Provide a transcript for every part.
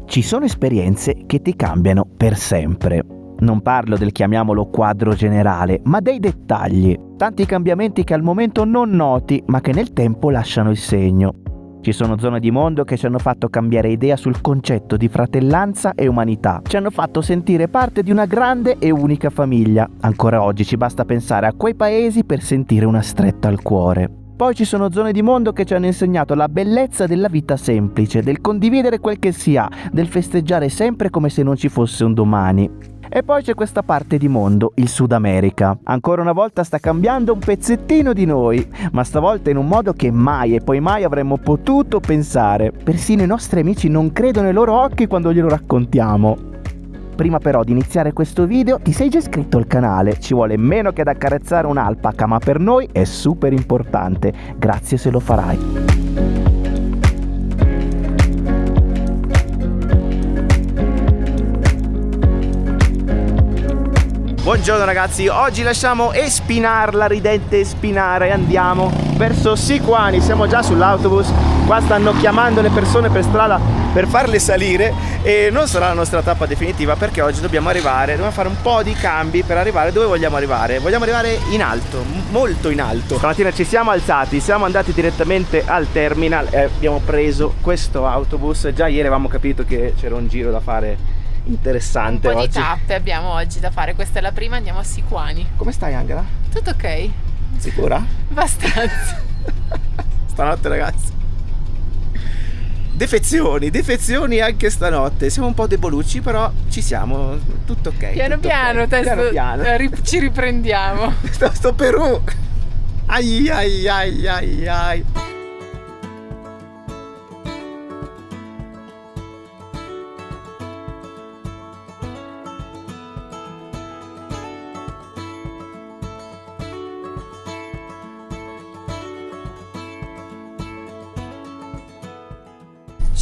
Ci sono esperienze che ti cambiano per sempre. Non parlo del, chiamiamolo, quadro generale, ma dei dettagli. Tanti cambiamenti che al momento non noti, ma che nel tempo lasciano il segno. Ci sono zone di mondo che ci hanno fatto cambiare idea sul concetto di fratellanza e umanità. Ci hanno fatto sentire parte di una grande e unica famiglia. Ancora oggi ci basta pensare a quei paesi per sentire una stretta al cuore. Poi ci sono zone di mondo che ci hanno insegnato la bellezza della vita semplice, del condividere quel che si ha, del festeggiare sempre come se non ci fosse un domani. E poi c'è questa parte di mondo, il Sud America. Ancora una volta sta cambiando un pezzettino di noi, ma stavolta in un modo che mai e poi mai avremmo potuto pensare. Persino i nostri amici non credono ai loro occhi quando glielo raccontiamo. Prima però di iniziare questo video, ti sei già iscritto al canale? Ci vuole meno che ad accarezzare un'alpaca, ma per noi è super importante. Grazie se lo farai. Buongiorno ragazzi, oggi lasciamo Espinar, la ridente Espinara, e andiamo verso Sicuani. Siamo già sull'autobus, qua stanno chiamando le persone per strada per farle salire e non sarà la nostra tappa definitiva perché oggi dobbiamo fare un po' di cambi per arrivare dove vogliamo arrivare. Vogliamo arrivare in alto, molto in alto. Stamattina ci siamo alzati, siamo andati direttamente al terminal e abbiamo preso questo autobus. Già ieri avevamo capito che c'era un giro da fare interessante. Un po' oggi. di tappe abbiamo oggi da fare, questa è la prima, andiamo a Sicuani. Come stai Angela? Tutto ok? Sicura? Abbastanza. Stanotte ragazzi, defezioni anche stanotte. Siamo un po' debolucci, però ci siamo, tutto ok. Piano tutto piano, okay. adesso piano. ci riprendiamo. sto Perù. Ai ai ai ai ai.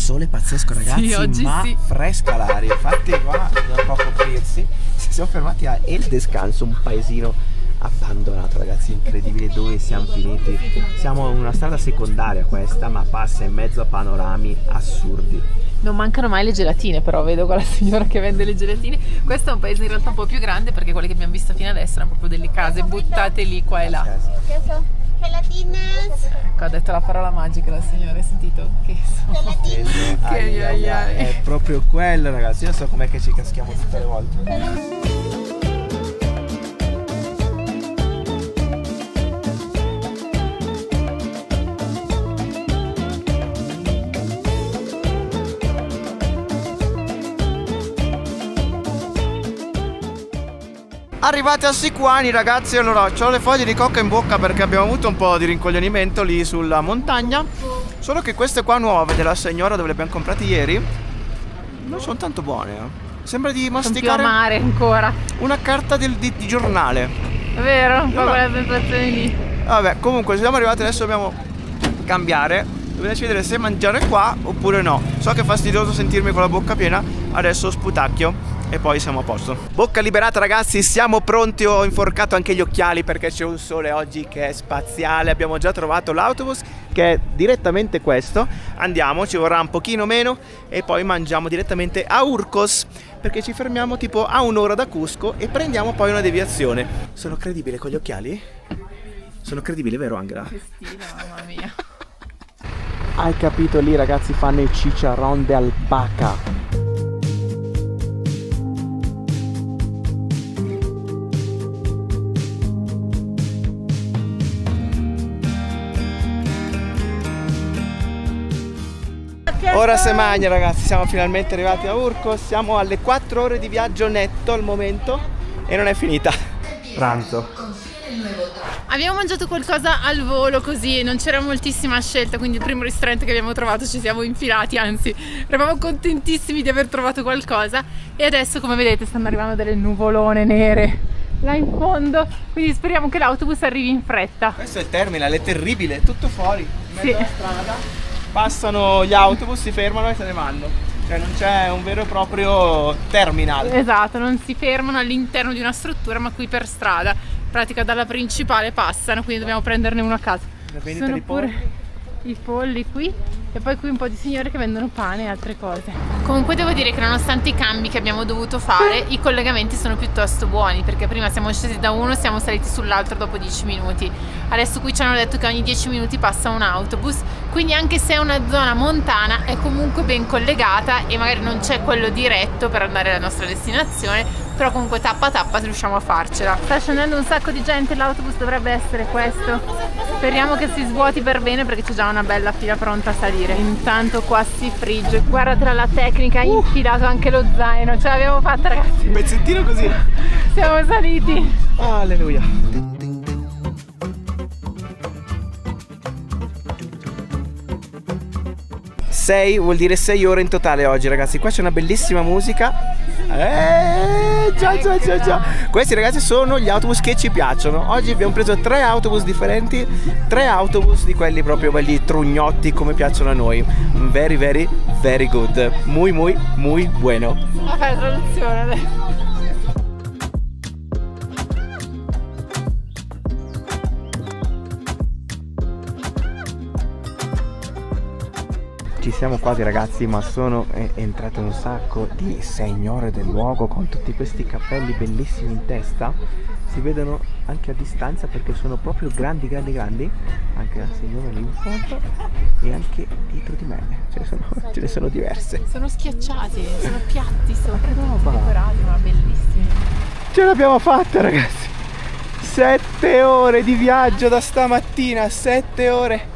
Sole pazzesco ragazzi, sì, oggi ma sì. Fresca l'aria. Infatti qua da poco Pirzi siamo fermati a El Descanso, un paesino abbandonato ragazzi, incredibile dove siamo finiti. Siamo in una strada secondaria questa, ma passa in mezzo a panorami assurdi. Non mancano mai le gelatine, però vedo quella signora che vende le gelatine. Questo è un paese in realtà un po' più grande perché quelle che abbiamo visto fino adesso erano proprio delle case buttate lì qua e là. Gelatinas. Ecco, ha detto la parola magica la signora, hai sentito? Che Ai. È proprio quello ragazzi, io so com'è che ci caschiamo tutte le volte. Arrivati a Sicuani ragazzi, allora ho le foglie di coca in bocca perché abbiamo avuto un po' di rincoglionimento lì sulla montagna. Solo che queste qua nuove della signora dove le abbiamo comprate ieri non sono tanto buone. Sembra di masticare più amare ancora. una carta di giornale. È vero? Un po' quella sensazione lì. Vabbè, comunque siamo arrivati, adesso dobbiamo cambiare. Dobbiamo decidere se mangiare qua oppure no. So che è fastidioso sentirmi con la bocca piena, adesso sputacchio e poi siamo a posto. Bocca liberata ragazzi, siamo pronti. Ho inforcato anche gli occhiali perché c'è un sole oggi che è spaziale. Abbiamo già trovato l'autobus che è direttamente questo. Andiamo, ci vorrà un pochino meno e poi mangiamo direttamente a Urcos perché ci fermiamo tipo a un'ora da Cusco e prendiamo poi una deviazione. Sono credibile con gli occhiali? Sono credibile, vero Angela? Che stile, mamma mia. Hai capito, lì ragazzi fanno i chicharrón de alpaca. Ora se magna ragazzi, siamo finalmente arrivati a Urcos, siamo alle 4 ore di viaggio netto al momento e non è finita. Pranzo. Abbiamo mangiato qualcosa al volo così, non c'era moltissima scelta, quindi il primo ristorante che abbiamo trovato ci siamo infilati, anzi eravamo contentissimi di aver trovato qualcosa e adesso come vedete stanno arrivando delle nuvolone nere là in fondo, quindi speriamo che l'autobus arrivi in fretta. Questo è il terminal, è terribile, è tutto fuori, in mezzo Sì. alla strada. Passano gli autobus, si fermano e se ne vanno. Cioè non c'è un vero e proprio terminal. Esatto, non si fermano all'interno di una struttura ma qui per strada, in pratica dalla principale passano, quindi dobbiamo prenderne uno a caso. La vendita Sono di pure polli. i polli qui e poi qui un po' di signore che vendono pane e altre cose. Comunque devo dire che nonostante i cambi che abbiamo dovuto fare, i collegamenti sono piuttosto buoni, perché prima siamo scesi da uno e siamo saliti sull'altro dopo 10 minuti. Adesso qui ci hanno detto che ogni 10 minuti passa un autobus, quindi anche se è una zona montana è comunque ben collegata e magari non c'è quello diretto per andare alla nostra destinazione, però comunque tappa tappa riusciamo a farcela. Sta scendendo un sacco di gente, l'autobus dovrebbe essere questo. Speriamo che si svuoti per bene perché c'è già una bella fila pronta a salire. Intanto qua si frigge, guarda tra la tecnica, infilato anche lo zaino, ce l'abbiamo fatta ragazzi. Un pezzettino così. Siamo saliti. Alleluia. 6 vuol dire 6 ore in totale oggi, ragazzi. Qua c'è una bellissima musica. Già. Questi, ragazzi, sono gli autobus che ci piacciono. Oggi abbiamo preso 3 autobus differenti, 3 autobus di quelli proprio belli trugnotti come piacciono a noi. Very good. Muy bueno. A fare traduzione adesso. Ci siamo quasi, ragazzi, ma sono entrate un sacco di signore del luogo con tutti questi cappelli bellissimi in testa. Si vedono anche a distanza perché sono proprio grandi. Anche la signora lì in fondo e anche dietro di me. Ce ne sono diverse. Sono schiacciati, sono piatti sopra, roba. decorati, ma bellissimi. Ce l'abbiamo fatta, ragazzi. 7 ore di viaggio da stamattina, 7 ore.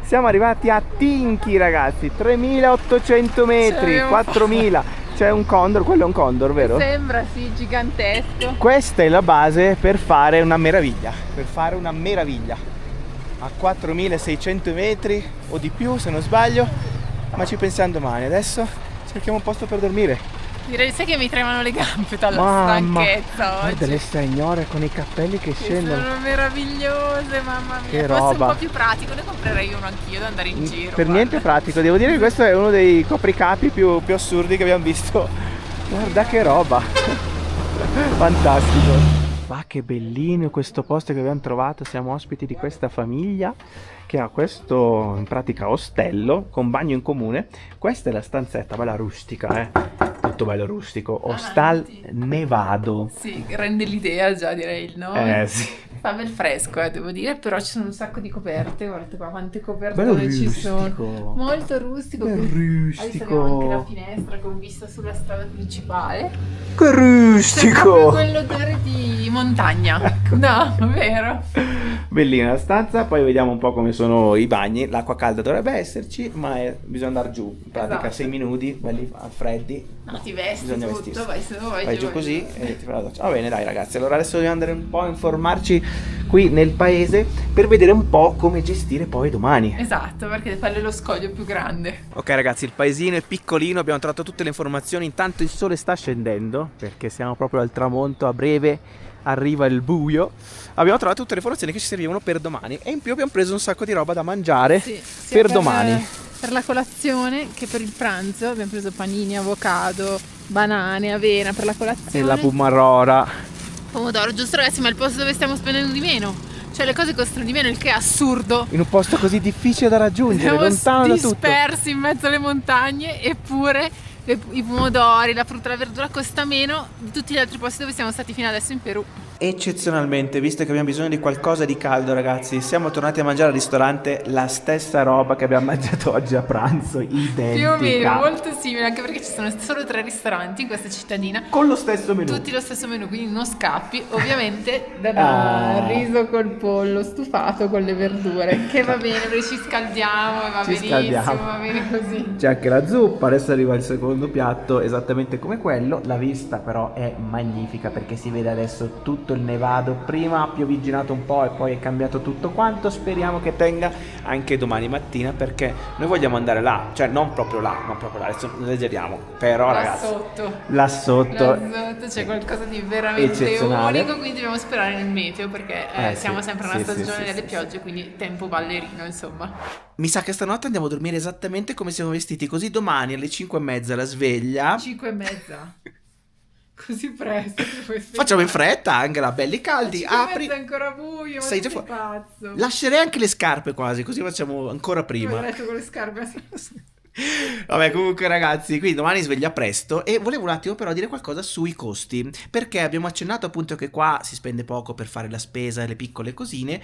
Siamo arrivati a Tinchi, ragazzi, 3800 metri, 4000. C'è un condor, quello è un condor, vero? Sembra, sì, gigantesco. Questa è la base per fare una meraviglia. A 4600 metri o di più, se non sbaglio. Ma ci pensiamo domani. Adesso cerchiamo un posto per dormire. Direi, sai che mi tremano le gambe dalla stanchezza oggi. Guarda le signore con i cappelli che scendono. Sono meravigliose, mamma mia. Che Fosse roba. un po' più pratico, ne comprerei uno anch'io da andare in giro. Per niente pratico, devo dire che questo è uno dei copricapi più assurdi che abbiamo visto. Guarda che roba. Fantastico. Ma che bellino questo posto che abbiamo trovato. Siamo ospiti di questa famiglia che ha questo, in pratica, ostello con bagno in comune. Questa è la stanzetta, bella rustica, tutto bello rustico. Hostal Nevado. Sì, rende l'idea già, direi il nome. Sì. Fa bel fresco, devo dire, però ci sono un sacco di coperte. Guardate qua quante coperte Bello dove ci rustico. sono. Molto rustico. Che Adesso abbiamo anche la rustico. finestra con vista sulla strada principale. Che C'è proprio rustico. quell'odore di montagna. No, vero? Bellina la stanza, poi vediamo un po' come sono i bagni. L'acqua calda dovrebbe esserci, ma bisogna andare giù. In pratica Esatto. 6 minuti, belli freddi. No, ti vesti Bisogna tutto, vestirsi. vai su, Vai giù così e ti fai la doccia. Va bene, dai, ragazzi. Allora adesso dobbiamo andare un po' a informarci qui nel paese per vedere un po' come gestire poi domani. Esatto, perché quello è lo scoglio più grande. Ok, ragazzi, il paesino è piccolino, abbiamo trovato tutte le informazioni. Intanto il sole sta scendendo perché siamo proprio al tramonto, a breve arriva il buio. Abbiamo trovato tutte le informazioni che ci servivano per domani e in più abbiamo preso un sacco di roba da mangiare sia per domani. Per la colazione che per il pranzo abbiamo preso panini, avocado, banane, avena per la colazione. E la pumarora. Pomodoro, giusto ragazzi, ma è il posto dove stiamo spendendo di meno. Cioè le cose costano di meno, il che è assurdo. In un posto così difficile da raggiungere, Siamo lontano da tutto. dispersi in mezzo alle montagne, eppure i pomodori, la frutta, la verdura costa meno di tutti gli altri posti dove siamo stati fino adesso in Perù. Eccezionalmente, visto che abbiamo bisogno di qualcosa di caldo, ragazzi, siamo tornati a mangiare al ristorante la stessa roba che abbiamo mangiato oggi a pranzo, identica. Più o meno, molto simile, anche perché ci sono solo 3 ristoranti in questa cittadina. Con lo stesso menù. Tutti lo stesso menù, quindi non scappi. Ovviamente da riso col pollo stufato con le verdure, che va bene perché ci scaldiamo e va benissimo, va bene così. C'è anche la zuppa, adesso arriva il secondo piatto esattamente come quello. La vista però è magnifica perché si vede adesso tutto il Nevado. Prima ha piovigginato un po' e poi è cambiato tutto quanto. Speriamo che tenga anche domani mattina perché noi vogliamo andare là, cioè non proprio là, adesso esageriamo, però ragazzi là sotto c'è qualcosa di veramente eccezionale, unico, quindi dobbiamo sperare nel meteo perché siamo sempre nella stagione delle piogge, quindi tempo ballerino, insomma. Mi sa che stanotte andiamo a dormire esattamente come siamo vestiti, così domani alle 5:30 la sveglia. 5:30. Così presto. Facciamo in fretta, Angela, belli caldi. Apri. È ancora buio, ma Sei già sei fuori. pazzo. Lascerei anche le scarpe quasi, così facciamo ancora Io prima. ho letto con le scarpe. Vabbè, comunque ragazzi, quindi domani sveglia presto e volevo un attimo però dire qualcosa sui costi, perché abbiamo accennato appunto che qua si spende poco per fare la spesa e le piccole cosine,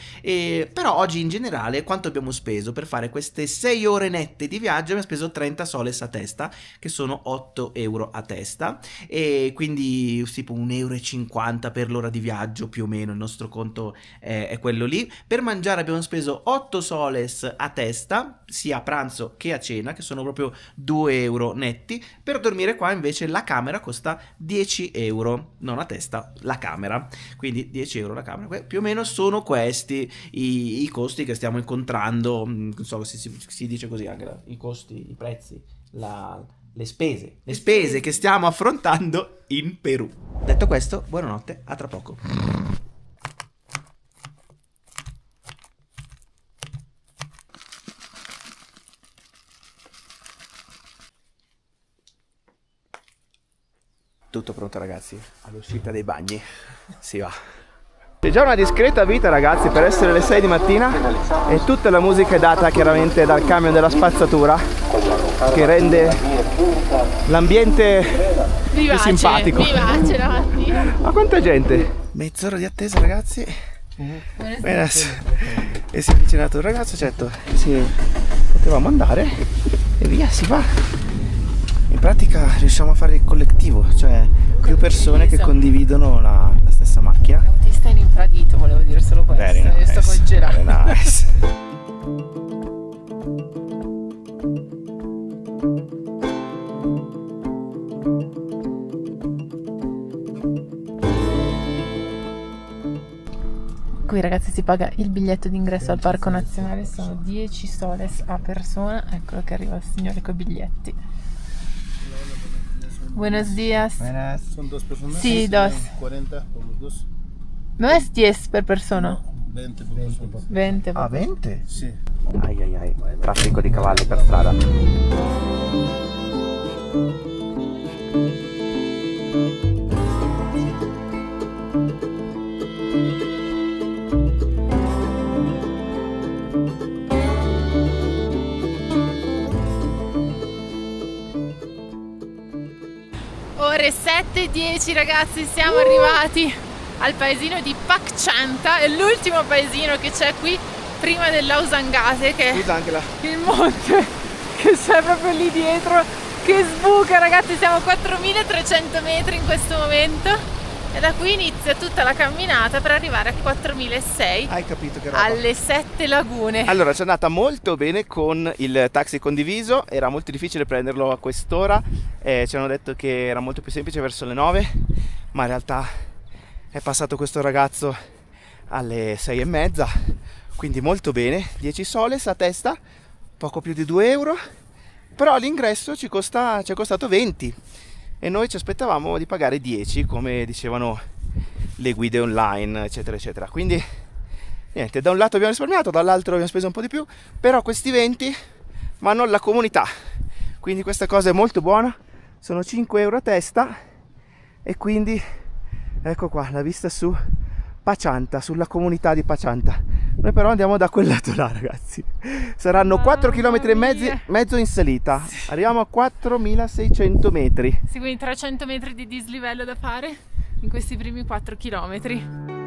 però oggi in generale quanto abbiamo speso per fare queste 6 ore nette di viaggio? Abbiamo speso 30 soles a testa, che sono 8 euro a testa, e quindi tipo 1,50 euro per l'ora di viaggio più o meno, il nostro conto è quello lì. Per mangiare abbiamo speso 8 soles a testa, sia a pranzo che a cena, che sono proprio 2 euro netti. Per dormire qua invece la camera costa 10 euro, non a testa, la camera, quindi 10 euro la camera. Più o meno sono questi i costi che stiamo incontrando, non so se si dice così anche, i costi, i prezzi, le spese che stiamo affrontando in Perù. Detto questo, buonanotte, a tra poco. Tutto pronto ragazzi, all'uscita dei bagni si va. C'è già una discreta vita ragazzi per essere le 6 di mattina e tutta la musica è data chiaramente dal camion della spazzatura che rende l'ambiente più simpatico. Vivace la mattina. Ma quanta gente? Mezz'ora di attesa ragazzi. Bene, e si è avvicinato un ragazzo, certo, sì, potevamo andare e via, si va. In pratica riusciamo a fare il collettivo, cioè più persone che condividono la stessa macchina. L'autista è infradito, volevo dire solo questo. Very nice, io sto congelato. very nice. Qui ragazzi si paga il biglietto d'ingresso al Parco Nazionale, sono 10 soles a persona. Eccolo che arriva il signore con i biglietti. Buenos días. Buenas. Son dos personas. Sí, dos. 40 por los dos. No es 10 per persona. 20 por persona. 20. Ah, 20? Sì. Ai ai ai, traffico di cavalli per strada. Ore 7:10 ragazzi, siamo arrivati al paesino di Pakchanta, è l'ultimo paesino che c'è qui prima dell'Ausangate, che Scusa Angela. è il monte che c'è proprio lì dietro, che sbuca ragazzi. Siamo a 4300 metri in questo momento e da qui inizia tutta la camminata per arrivare a 4600 Hai capito che roba? alle 7 lagune. Allora, ci è andata molto bene con il taxi condiviso, era molto difficile prenderlo a quest'ora, ci hanno detto che era molto più semplice verso le 9, ma in realtà è passato questo ragazzo alle 6:30, quindi molto bene, 10 soles a testa, poco più di 2 euro, però l'ingresso ci è costato 20 e noi ci aspettavamo di pagare 10 come dicevano le guide online eccetera eccetera, quindi niente, da un lato abbiamo risparmiato, dall'altro abbiamo speso un po' di più, però questi 20 vanno alla comunità, quindi questa cosa è molto buona, sono 5 euro a testa e quindi ecco qua la vista su Pachanta, sulla comunità di Pachanta. Noi però andiamo da quel lato là ragazzi, saranno 4 km e mezzo in salita, arriviamo a 4600 metri. Sì, quindi 300 metri di dislivello da fare in questi primi 4 chilometri.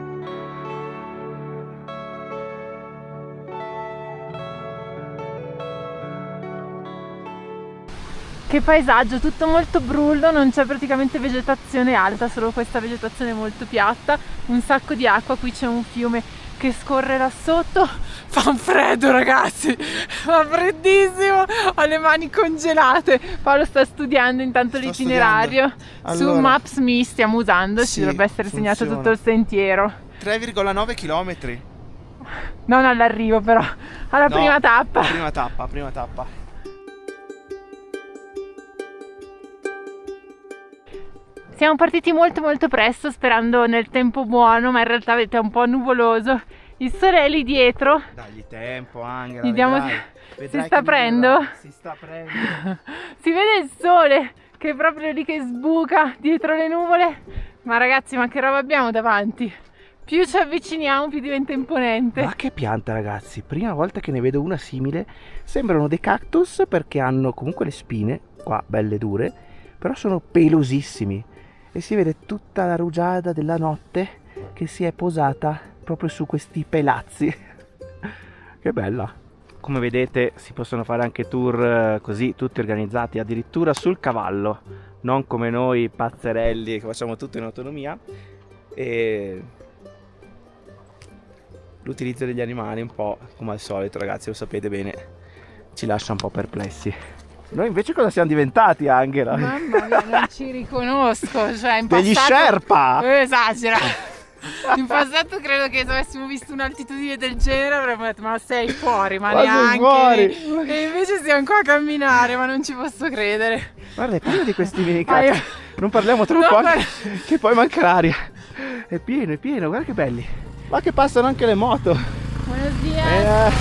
Che paesaggio, tutto molto brullo, non c'è praticamente vegetazione alta, solo questa vegetazione molto piatta, un sacco di acqua, qui c'è un fiume che scorre là sotto. Fa un freddo ragazzi, fa freddissimo, ho le mani congelate. Paolo sta studiando intanto l'itinerario su Allora, Maps.me, stiamo usandoci, sì, dovrebbe essere segnato funziona. tutto il sentiero. 3,9 km. Non all'arrivo però, alla prima tappa. Prima tappa. Siamo partiti molto presto sperando nel tempo buono, ma in realtà avete un po' nuvoloso. Il sole è lì dietro. Dagli tempo, Angela, Gli diamo- vedrai si sta aprendo? Si sta aprendo. Si vede il sole che è proprio lì che sbuca dietro le nuvole. Ma ragazzi, ma che roba abbiamo davanti? Più ci avviciniamo più diventa imponente. Ma che pianta, ragazzi, prima volta che ne vedo una simile. Sembrano dei cactus perché hanno comunque le spine qua belle dure, però sono pelosissimi e si vede tutta la rugiada della notte che si è posata proprio su questi pelazzi. Che bella. Come vedete si possono fare anche tour così, tutti organizzati addirittura sul cavallo, non come noi pazzerelli che facciamo tutto in autonomia. E l'utilizzo degli animali un po' come al solito, ragazzi, lo sapete bene, ci lascia un po' perplessi. Noi invece cosa siamo diventati, Angela? Mamma mia, non ci riconosco, cioè in Degli passato... Sherpa! Esagera! In passato credo che se avessimo visto un'altitudine del genere avremmo detto ma sei fuori, ma neanche. Fuori. E invece siamo qua a camminare, ma non ci posso credere. Guarda, è pieno di questi mini cactus. Non parliamo troppo, che poi manca l'aria. È pieno, guarda che belli. Ma che passano anche le moto. Buenos dias.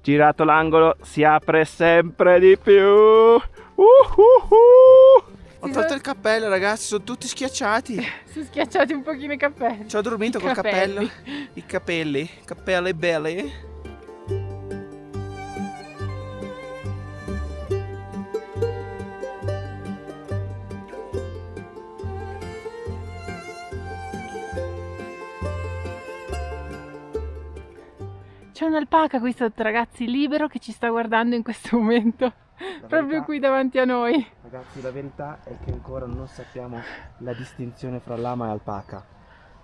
Girato l'angolo si apre sempre di più. Ho tolto il cappello, ragazzi, sono tutti schiacciati. Sono schiacciati un pochino i capelli. Ci ho dormito col cappello. I capelli belli. C'è un'alpaca qui sotto, ragazzi, libero, che ci sta guardando in questo momento. Proprio qui davanti a noi. Ragazzi, la verità è che ancora non sappiamo la distinzione fra lama e alpaca.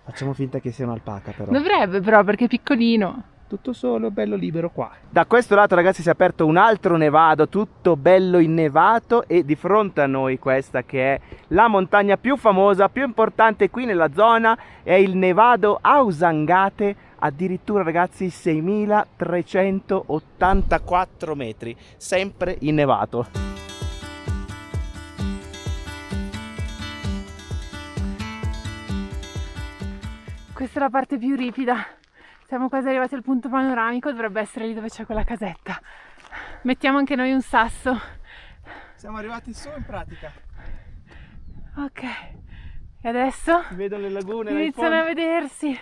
Facciamo finta che sia un'alpaca, però. Dovrebbe però, perché è piccolino. Tutto solo, bello libero qua. Da questo lato, ragazzi, si è aperto un altro nevado, tutto bello innevato, e di fronte a noi questa che è la montagna più famosa, più importante qui nella zona, è il Nevado Ausangate. Addirittura, ragazzi, 6384 metri, sempre innevato. Questa è la parte più ripida. Siamo quasi arrivati al punto panoramico, dovrebbe essere lì dove c'è quella casetta. Mettiamo anche noi un sasso. Siamo arrivati su in pratica. Ok, e adesso Si vedono le lagune. iniziano a vedersi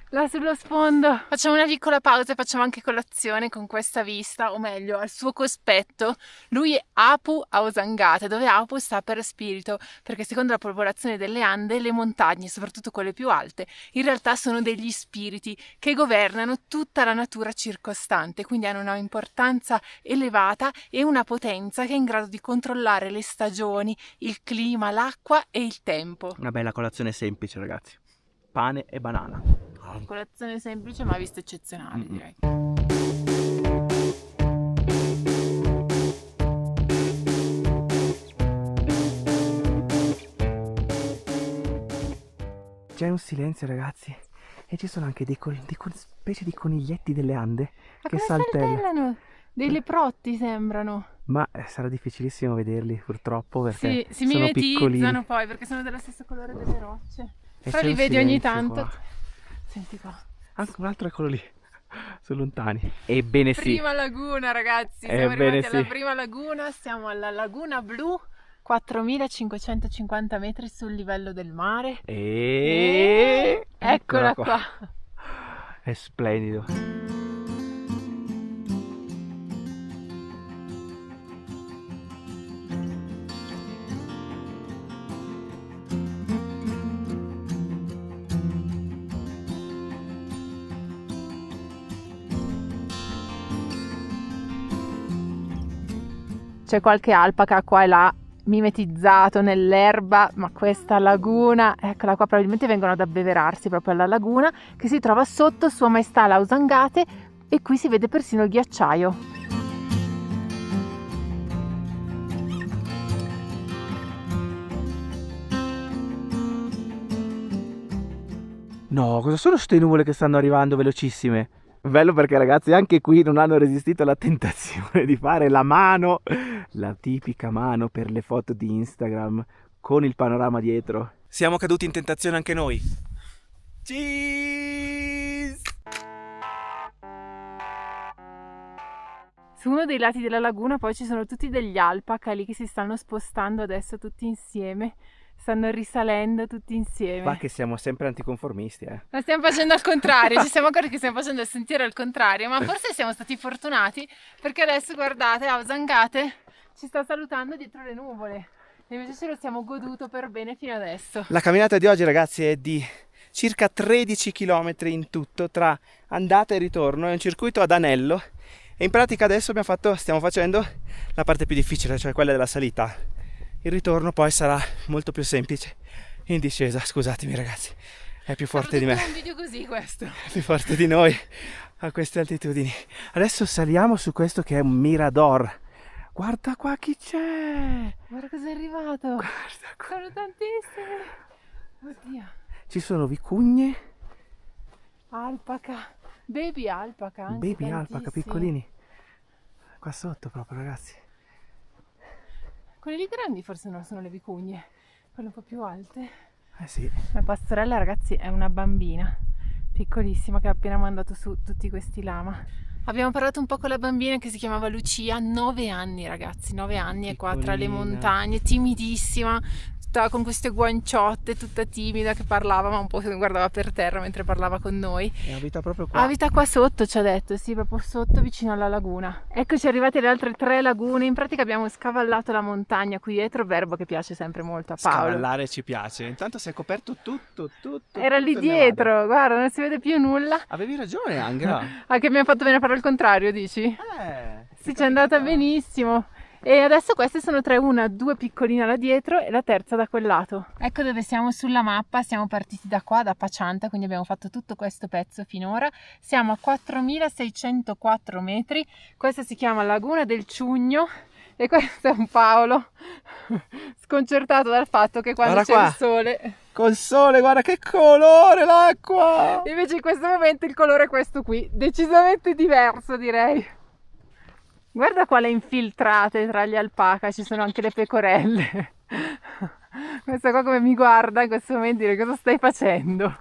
là sullo sfondo. Facciamo una piccola pausa e facciamo anche colazione con questa vista, o meglio al suo cospetto. Lui è Apu Ausangate, dove Apu sta per spirito, perché secondo la popolazione delle Ande le montagne, soprattutto quelle più alte, in realtà sono degli spiriti che governano tutta la natura circostante, quindi hanno una importanza elevata e una potenza che è in grado di controllare le stagioni, il clima, l'acqua e il tempo. Una bella colazione semplice, ragazzi. Pane e banana. Colazione semplice ma vista eccezionale, direi. C'è un silenzio, ragazzi, e ci sono anche dei specie di coniglietti delle Ande che saltellano. Dei leprotti sembrano. Ma sarà difficilissimo vederli, purtroppo, perché si sono mimetizzano piccolini. poi perché sono dello stesso colore delle rocce. E Però c'è li un vedi ogni silenzio tanto. qua. Senti qua. Anche un altro eccolo lì. Sono lontani. Ebbene sì. Prima laguna, ragazzi. Siamo Ebbene arrivati alla sì. prima laguna. Siamo alla Laguna Blu, 4550 metri sul livello del mare. E eccola qua. È splendido. C'è qualche alpaca qua e là mimetizzato nell'erba, ma questa laguna, eccola qua, probabilmente vengono ad abbeverarsi proprio alla laguna che si trova sotto Sua Maestà l'Ausangate, e qui si vede persino il ghiacciaio. No, cosa sono queste nuvole che stanno arrivando velocissime? Bello perché, ragazzi, anche qui non hanno resistito alla tentazione di fare la mano, la tipica mano per le foto di Instagram con il panorama dietro. Siamo caduti in tentazione anche noi. Cheese! Su uno dei lati della laguna poi ci sono tutti degli alpaca lì che si stanno spostando adesso tutti insieme, stanno risalendo tutti insieme. Qua che siamo sempre anticonformisti, Lo stiamo facendo al contrario, ci siamo accorti che stiamo facendo il sentiero al contrario, ma forse siamo stati fortunati perché adesso guardate, Zangate ci sta salutando dietro le nuvole e invece ce lo siamo goduto per bene fino adesso. La camminata di oggi, ragazzi, è di circa 13 km in tutto tra andata e ritorno, è un circuito ad anello e in pratica adesso stiamo facendo la parte più difficile, cioè quella della salita. Il ritorno poi sarà molto più semplice in discesa. Scusatemi ragazzi, è più forte di me. È un video così questo. È più forte di noi a queste altitudini. Adesso saliamo su questo che è un mirador. Guarda qua chi c'è! Guarda cosa è arrivato! Guarda qua. Sono tantissime! Oddio! Ci sono vicugne. Alpaca! Baby alpaca! Anche Baby alpaca piccolini. Qua sotto proprio, ragazzi. Quelli lì grandi forse non sono le vicugne, quelle un po' più alte. Eh sì. La pastorella, ragazzi, è una bambina piccolissima che ha appena mandato su tutti questi lama. Abbiamo parlato un po' con la bambina che si chiamava Lucia, 9 anni ragazzi, 9 anni, è qua tra le montagne, timidissima, con queste guanciotte, tutta timida che parlava ma un po' che guardava per terra mentre parlava con noi. E abita proprio qua? Abita qua sotto, ci ha detto, sì, proprio sotto vicino alla laguna. Eccoci arrivati alle altre 3 lagune, in pratica abbiamo scavallato la montagna qui dietro, verbo che piace sempre molto a Paolo. Scavallare ci piace, intanto si è coperto tutto. Era lì dietro, guarda, non si vede più nulla. Avevi ragione Angela. Anche abbiamo fatto bene a fare il contrario, dici? Sì, ci è andata benissimo. E adesso queste sono 3, 2 piccoline là dietro e la terza da quel lato. Ecco dove siamo sulla mappa, siamo partiti da qua, da Pacianta, quindi abbiamo fatto tutto questo pezzo finora. Siamo a 4.604 metri, questa si chiama Laguna del Ciugno e questo è un Paolo sconcertato dal fatto che quando c'è il sole... Col sole, guarda che colore l'acqua! Invece in questo momento il colore è questo qui, decisamente diverso direi. Guarda quale infiltrate tra gli alpaca, ci sono anche le pecorelle. Questa qua come mi guarda in questo momento dire cosa stai facendo?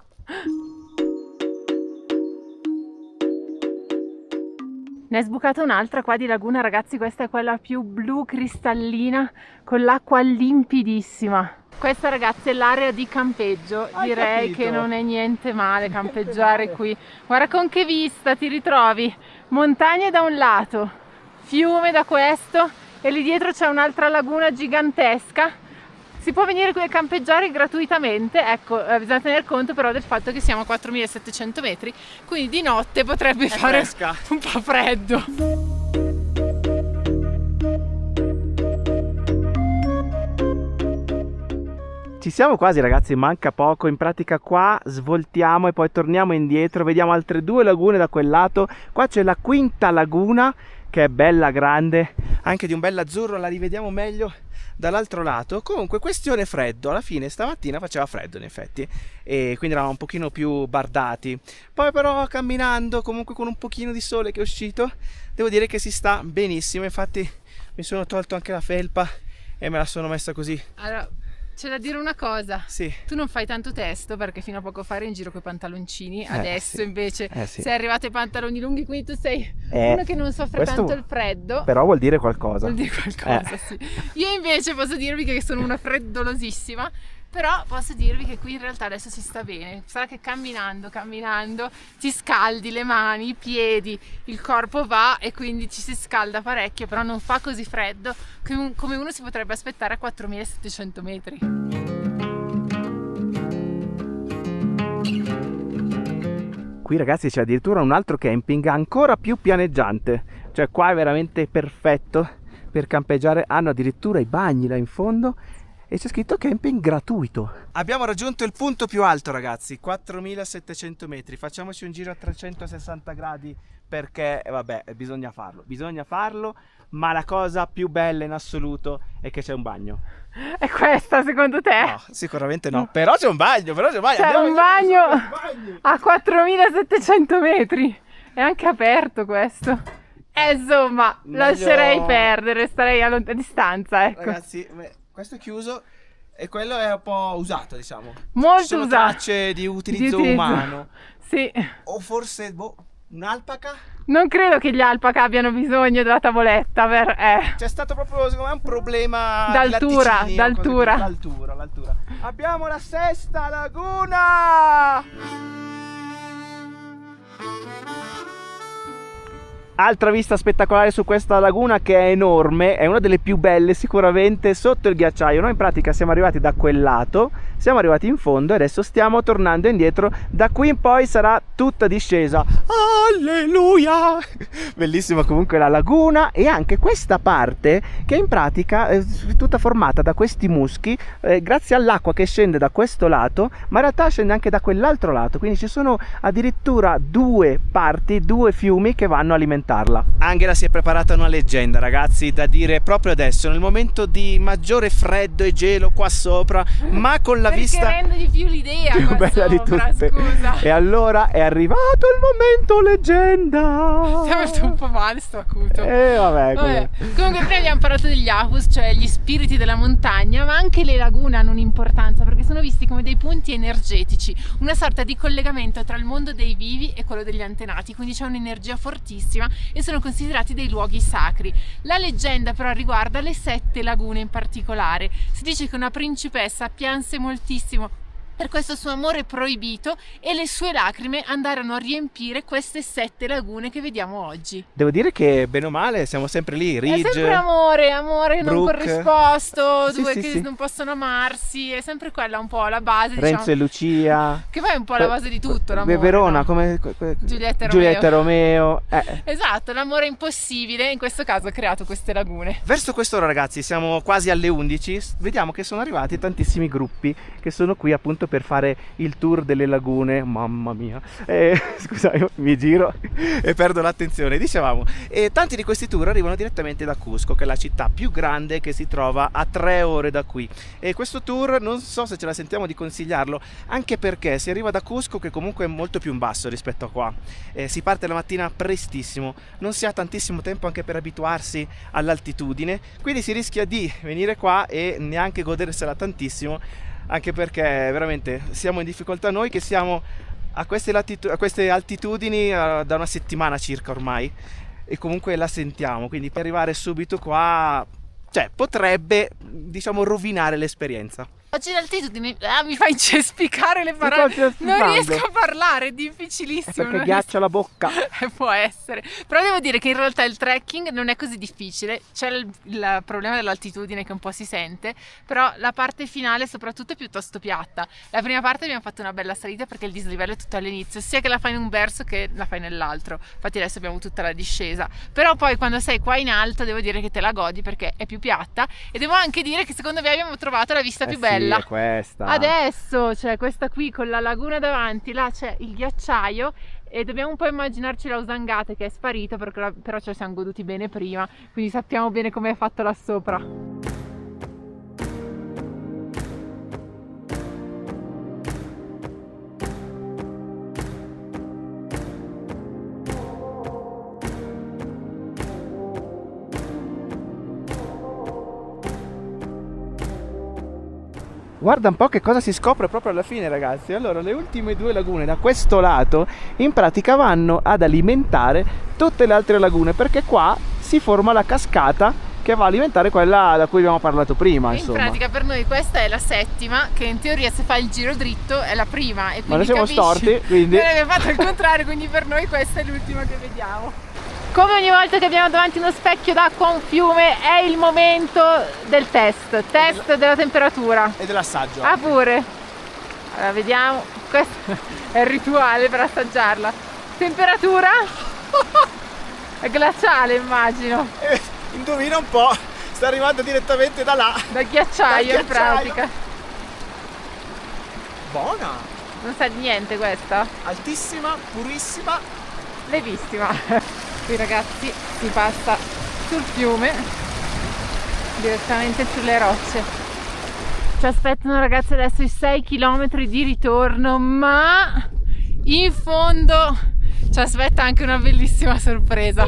Ne è sbucata un'altra qua di laguna, ragazzi, questa è quella più blu cristallina con l'acqua limpidissima. Questa, ragazzi, è l'area di campeggio, direi che non è niente male campeggiare qui. Guarda con che vista ti ritrovi, montagne da un lato, fiume da questo e lì dietro c'è un'altra laguna gigantesca. Si può venire qui a campeggiare gratuitamente, ecco, bisogna tener conto però del fatto che siamo a 4.700 metri, quindi di notte potrebbe fare un po' freddo. Ci siamo quasi ragazzi, manca poco, in pratica qua svoltiamo e poi torniamo indietro, vediamo altre 2 lagune da quel lato. Qua c'è la quinta laguna che è bella grande, anche di un bel azzurro, la rivediamo meglio dall'altro lato. Comunque questione freddo, alla fine stamattina faceva freddo in effetti e quindi eravamo un pochino più bardati, poi però camminando comunque con un pochino di sole che è uscito devo dire che si sta benissimo. Infatti mi sono tolto anche la felpa e me la sono messa così. Allora, c'è da dire una cosa, sì. Tu non fai tanto testo perché fino a poco fa eri in giro con i pantaloncini, adesso sì. Invece sì. sei arrivato ai pantaloni lunghi, quindi tu sei uno che non soffre tanto il freddo. Però vuol dire qualcosa. Vuol dire qualcosa, sì. Io invece posso dirvi che sono una freddolosissima, però posso dirvi che qui in realtà adesso si sta bene. Sarà che camminando ti scaldi le mani, i piedi, il corpo va e quindi ci si scalda parecchio, però non fa così freddo come uno si potrebbe aspettare a 4.700 metri. Qui ragazzi c'è addirittura un altro camping ancora più pianeggiante, cioè qua è veramente perfetto per campeggiare, hanno addirittura i bagni là in fondo e c'è scritto camping gratuito. Abbiamo raggiunto il punto più alto ragazzi, 4.700 metri, facciamoci un giro a 360 gradi perché vabbè bisogna farlo, ma la cosa più bella in assoluto è che c'è un bagno. È questa secondo te? No, sicuramente no, però c'è un bagno, c'è un bagno a 4.700 metri, è anche aperto questo. Insomma, lascerei perdere, starei a distanza, ecco. Ragazzi, questo è chiuso e quello è un po' usato, diciamo. Molto ci sono usato. Tracce di utilizzo umano. Sì. O forse, Un'alpaca? Non credo che gli alpaca abbiano bisogno della tavoletta per... C'è stato proprio, secondo me, un problema D'altura, di d'altura. l'altura. Abbiamo la sesta laguna! Altra vista spettacolare su questa laguna, che è enorme, è una delle più belle sicuramente sotto il ghiacciaio. Noi in pratica siamo arrivati da quel lato, siamo arrivati in fondo e adesso stiamo tornando indietro. Da qui in poi sarà tutta discesa. Alleluia! Bellissima comunque la laguna, e anche questa parte che in pratica è tutta formata da questi muschi, grazie all'acqua che scende da questo lato, ma in realtà scende anche da quell'altro lato, quindi ci sono addirittura due parti, due fiumi che vanno a alimentarla. Angela si è preparata una leggenda, ragazzi, da dire proprio adesso, nel momento di maggiore freddo e gelo qua sopra, ma con la Perché vista rende di più l'idea più qua bella di sopra, tutte. scusa. E allora è arrivato il momento leggenda. Ti ha messo un po' male sto acuto. Vabbè. Comunque prima abbiamo parlato degli Ahus, cioè gli spiriti della montagna, ma anche le lagune hanno un'importanza perché sono visti come dei punti energetici, una sorta di collegamento tra il mondo dei vivi e quello degli antenati, quindi c'è un'energia fortissima e sono considerati dei luoghi sacri. La leggenda però riguarda le 7 lagune in particolare. Si dice che una principessa pianse moltissimo per questo suo amore proibito e le sue lacrime andarono a riempire queste 7 lagune che vediamo oggi. Devo dire che bene o male siamo sempre lì, Ridge. È sempre amore non Brooke. corrisposto, Sì, due sì, che sì. non possono amarsi, è sempre quella un po' la base, Renzo diciamo, e Lucia. che poi è un po' la base di tutto, l'amore, Verona, no? come Giulietta e Giulietta e Romeo. Esatto, l'amore impossibile in questo caso ha creato queste lagune. Verso quest'ora, ragazzi, siamo quasi alle 11. Vediamo che sono arrivati tantissimi gruppi che sono qui appunto per fare il tour delle lagune. Mamma mia, scusa, io mi giro e perdo l'attenzione. Dicevamo, tanti di questi tour arrivano direttamente da Cusco, che è la città più grande che si trova a 3 ore da qui. E questo tour non so se ce la sentiamo di consigliarlo, anche perché si arriva da Cusco, che comunque è molto più in basso rispetto a qua. Si parte la mattina prestissimo, non si ha tantissimo tempo anche per abituarsi all'altitudine, quindi si rischia di venire qua e neanche godersela tantissimo, anche perché veramente siamo in difficoltà noi che siamo a queste altitudini da una settimana circa ormai, e comunque la sentiamo, quindi per arrivare subito qua, cioè, potrebbe, diciamo, rovinare l'esperienza. Oggi l'altitudine mi fa incespicare le parole, non riesco a parlare, è difficilissimo. Perché ghiaccia la bocca. Può essere, però devo dire che in realtà il trekking non è così difficile, c'è il problema dell'altitudine che un po' si sente, però la parte finale soprattutto è piuttosto piatta. La prima parte abbiamo fatto una bella salita perché il dislivello è tutto all'inizio, sia che la fai in un verso che la fai nell'altro, infatti adesso abbiamo tutta la discesa, però poi quando sei qua in alto devo dire che te la godi perché è più piatta, e devo anche dire che secondo me abbiamo trovato la vista più bella. Sì, è questa. Adesso c'è questa qui con la laguna davanti, là c'è il ghiacciaio e dobbiamo un po' immaginarci la Usangate che è sparito, perché però ce la siamo goduti bene prima, quindi sappiamo bene come è fatto là sopra. Guarda un po' che cosa si scopre proprio alla fine, ragazzi. Allora, le ultime 2 lagune da questo lato in pratica vanno ad alimentare tutte le altre lagune, perché qua si forma la cascata che va a alimentare quella da cui abbiamo parlato prima, E insomma. in pratica per noi questa è la settima, che in teoria se fa il giro dritto è la prima, e quindi Ma noi siamo capisci? storti, quindi Noi abbiamo fatto il contrario, quindi per noi questa è l'ultima che vediamo. Come ogni volta che abbiamo davanti uno specchio d'acqua o un fiume è il momento del test della temperatura. e dell'assaggio. Ah, pure. Allora vediamo, questo è il rituale per assaggiarla. Temperatura? È glaciale, immagino. Indovina un po', sta arrivando direttamente da là. Dal ghiacciaio Dal in ghiacciaio. pratica. Buona, Non sa di niente questa. altissima, purissima. Levissima. Qui ragazzi si passa sul fiume, direttamente sulle rocce. Ci aspettano ragazzi adesso i 6 km di ritorno, ma in fondo ci aspetta anche una bellissima sorpresa.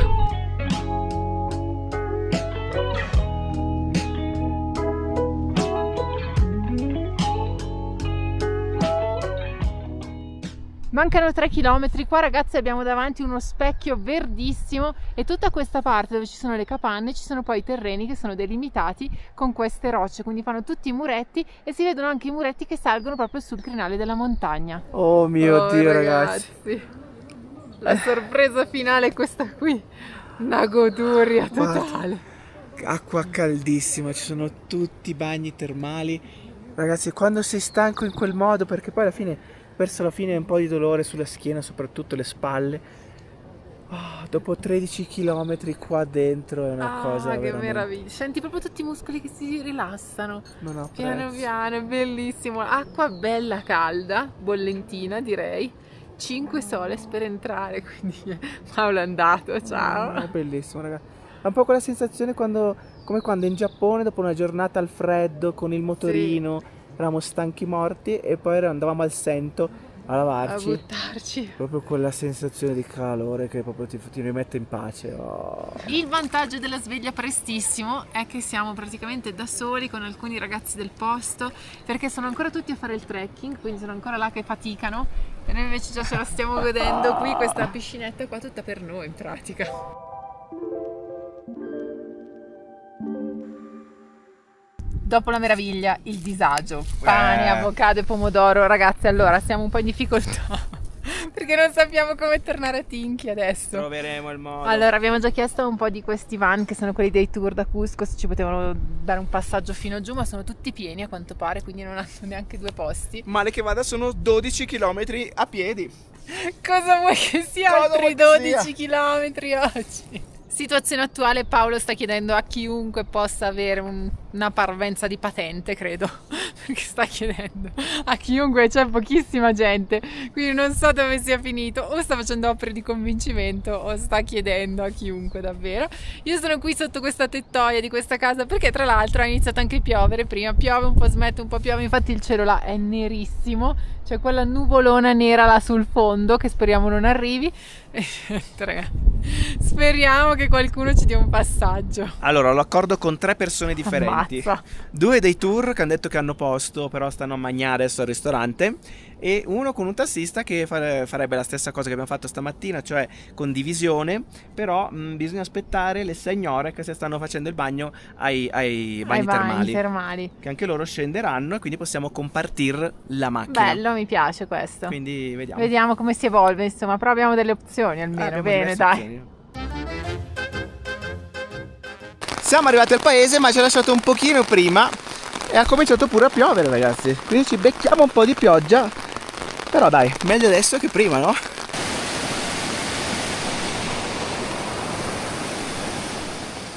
Mancano 3 km. Qua ragazzi abbiamo davanti uno specchio verdissimo e tutta questa parte dove ci sono le capanne ci sono poi i terreni che sono delimitati con queste rocce, quindi fanno tutti i muretti e si vedono anche i muretti che salgono proprio sul crinale della montagna. Oh mio Dio ragazzi, la sorpresa finale è questa qui, una goduria totale. Acqua caldissima, ci sono tutti i bagni termali. Ragazzi, quando sei stanco in quel modo, perché poi alla fine verso la fine un po' di dolore sulla schiena, soprattutto le spalle. Dopo 13 km qua dentro è una cosa che veramente... meraviglia, senti proprio tutti i muscoli che si rilassano. Non ho piano prezzo. piano, è bellissimo. Acqua bella calda, bollentina direi. 5 soles per entrare, quindi Paolo è andato, ciao. È bellissimo ragazzi. È un po' quella sensazione come quando in Giappone dopo una giornata al freddo con il motorino eravamo stanchi morti e poi andavamo al Sento a lavarci, a buttarci. Proprio quella sensazione di calore che proprio ti rimette in pace. Il vantaggio della sveglia prestissimo è che siamo praticamente da soli con alcuni ragazzi del posto, perché sono ancora tutti a fare il trekking, quindi sono ancora là che faticano e noi invece già ce la stiamo godendo qui, questa piscinetta qua tutta per noi in pratica. Dopo la meraviglia, il disagio, pane, avocado e pomodoro. Ragazzi, allora siamo un po' in difficoltà perché non sappiamo come tornare a Tinchi adesso. Troveremo il modo. Allora, abbiamo già chiesto a un po' di questi van che sono quelli dei tour da Cusco se ci potevano dare un passaggio fino giù, ma sono tutti pieni a quanto pare, quindi non hanno neanche 2 posti. Male che vada, sono 12 km a piedi. Cosa vuoi che sia Cosa altri vuoi che 12 chilometri oggi? Situazione attuale, Paolo sta chiedendo a chiunque possa avere una parvenza di patente, credo, perché sta chiedendo a chiunque, c'è pochissima gente, quindi non so dove sia finito, o sta facendo opere di convincimento o sta chiedendo a chiunque davvero. Io sono qui sotto questa tettoia di questa casa perché tra l'altro ha iniziato anche a piovere, prima piove un po', smette un po', piove, infatti il cielo là è nerissimo, c'è quella nuvolona nera là sul fondo che speriamo non arrivi. Speriamo che qualcuno ci dia un passaggio. Allora, ho l'accordo con 3 persone differenti. Ammazza. 2 dei tour che hanno detto che hanno posto, però stanno a mangiare adesso al ristorante, e uno con un tassista che farebbe la stessa cosa che abbiamo fatto stamattina, cioè condivisione, però bisogna aspettare le signore che si stanno facendo il bagno ai bagni termali, che anche loro scenderanno e quindi possiamo compartir la macchina. Bello, mi piace questo. Quindi vediamo. Vediamo come si evolve, insomma, però abbiamo delle opzioni almeno. Bene, dai. Opzioni. Siamo arrivati al paese, ma ci ha lasciato un pochino prima e ha cominciato pure a piovere, ragazzi. Quindi ci becchiamo un po' di pioggia, però dai, meglio adesso che prima, no?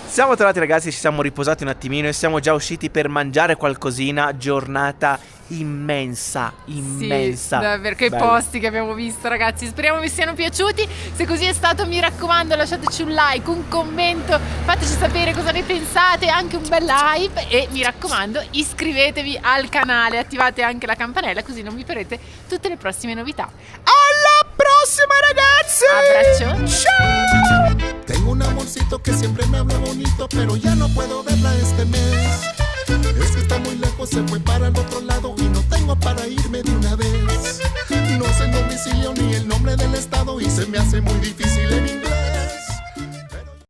Siamo tornati ragazzi, ci siamo riposati un attimino e siamo già usciti per mangiare qualcosina. Giornata immensa. Sì, davvero, che posti che abbiamo visto ragazzi, speriamo vi siano piaciuti. Se così è stato, mi raccomando, lasciateci un like, un commento, fateci sapere cosa ne pensate, anche un bel hype e mi raccomando iscrivetevi al canale, attivate anche la campanella così non vi perdete tutte le prossime novità. Alla prossima ragazzi! Abbraccioni! Ciao! Tengo un amorcito que siempre me habla bonito, pero ya no puedo verla este mes. Es que está muy lejos, se fue para el otro lado y no tengo para irme de una vez. No sé el domicilio ni el nombre del estado y se me hace muy difícil en inglés.